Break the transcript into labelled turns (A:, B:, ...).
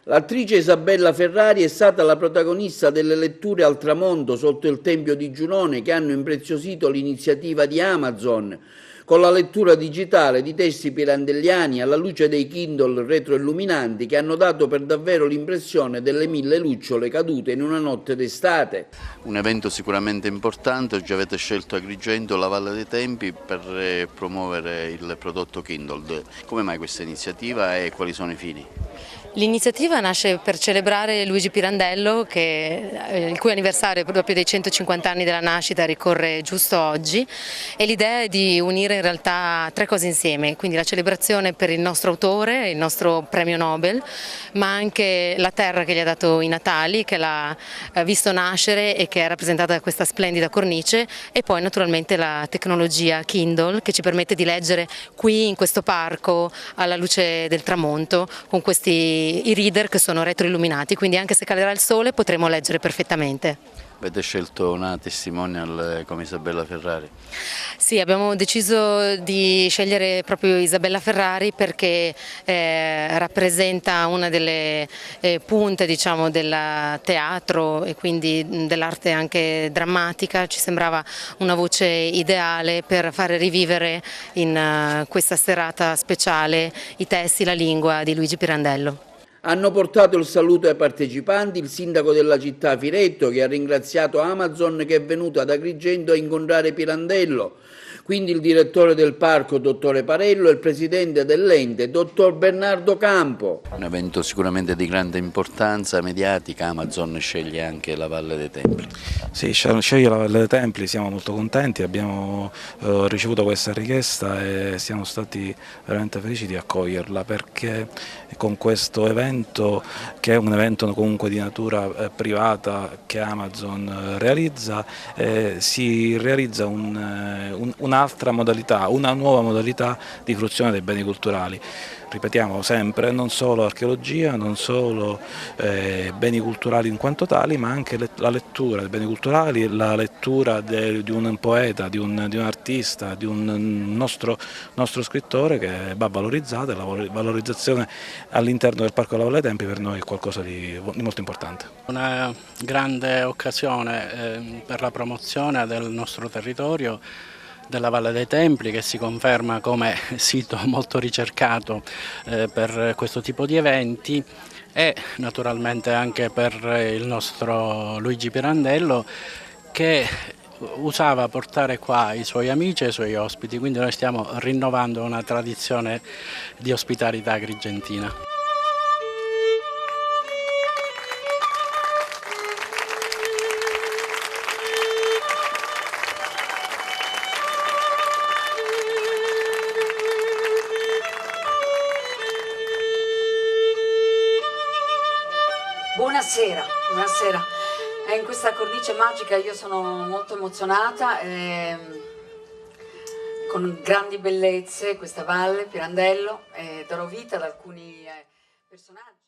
A: L'attrice Isabella Ferrari è stata la protagonista delle letture al tramonto sotto il Tempio di Giunone che hanno impreziosito l'iniziativa di Amazon con la lettura digitale di testi pirandelliani alla luce dei Kindle retroilluminanti che hanno dato per davvero l'impressione delle 1000 lucciole cadute in una notte d'estate.
B: Un evento sicuramente importante, oggi avete scelto Agrigento, la Valle dei Tempii per promuovere il prodotto Kindle. Come mai questa iniziativa e quali sono i fini?
C: L'iniziativa nasce per celebrare Luigi Pirandello, il cui anniversario proprio dei 150 anni della nascita ricorre giusto oggi, e l'idea è di unire in realtà tre cose insieme, quindi la celebrazione per il nostro autore, il nostro premio Nobel, ma anche la terra che gli ha dato i natali, che l'ha visto nascere e che è rappresentata da questa splendida cornice, e poi naturalmente la tecnologia Kindle che ci permette di leggere qui in questo parco alla luce del tramonto con questi i reader che sono retroilluminati, quindi anche se calerà il sole potremo leggere perfettamente.
B: Avete scelto una testimonial come Isabella Ferrari?
C: Sì, abbiamo deciso di scegliere proprio Isabella Ferrari perché rappresenta una delle punte, diciamo, del teatro e quindi dell'arte anche drammatica. Ci sembrava una voce ideale per fare rivivere in questa serata speciale i testi, la lingua di Luigi Pirandello.
A: Hanno portato il saluto ai partecipanti il sindaco della città Firetto che ha ringraziato Amazon che è venuto ad Agrigento a incontrare Pirandello, quindi il direttore del parco, dottore Parello, e il presidente dell'ente, dottor Bernardo Campo.
B: Un evento sicuramente di grande importanza mediatica, Amazon sceglie anche la Valle dei Tempii.
D: Sì, sceglie la Valle dei Tempii, siamo molto contenti, abbiamo ricevuto questa richiesta e siamo stati veramente felici di accoglierla perché con questo evento, che è un evento comunque di natura privata che Amazon realizza, si realizza un'altra modalità, una nuova modalità di fruizione dei beni culturali. Ripetiamo sempre, non solo archeologia, non solo beni culturali in quanto tali, ma anche la lettura dei beni culturali, la lettura di un poeta, di un artista, di un nostro scrittore che va valorizzata, e la valorizzazione all'interno del Parco della Valle dei Tempii per noi è qualcosa di molto importante.
E: Una grande occasione per la promozione del nostro territorio, della Valle dei Tempii, che si conferma come sito molto ricercato per questo tipo di eventi, e naturalmente anche per il nostro Luigi Pirandello che usava portare qua i suoi amici e i suoi ospiti, quindi noi stiamo rinnovando una tradizione di ospitalità agrigentina.
F: Buonasera, buonasera. In questa cornice magica io sono molto emozionata, con grandi bellezze questa valle, Pirandello, darò vita ad alcuni personaggi.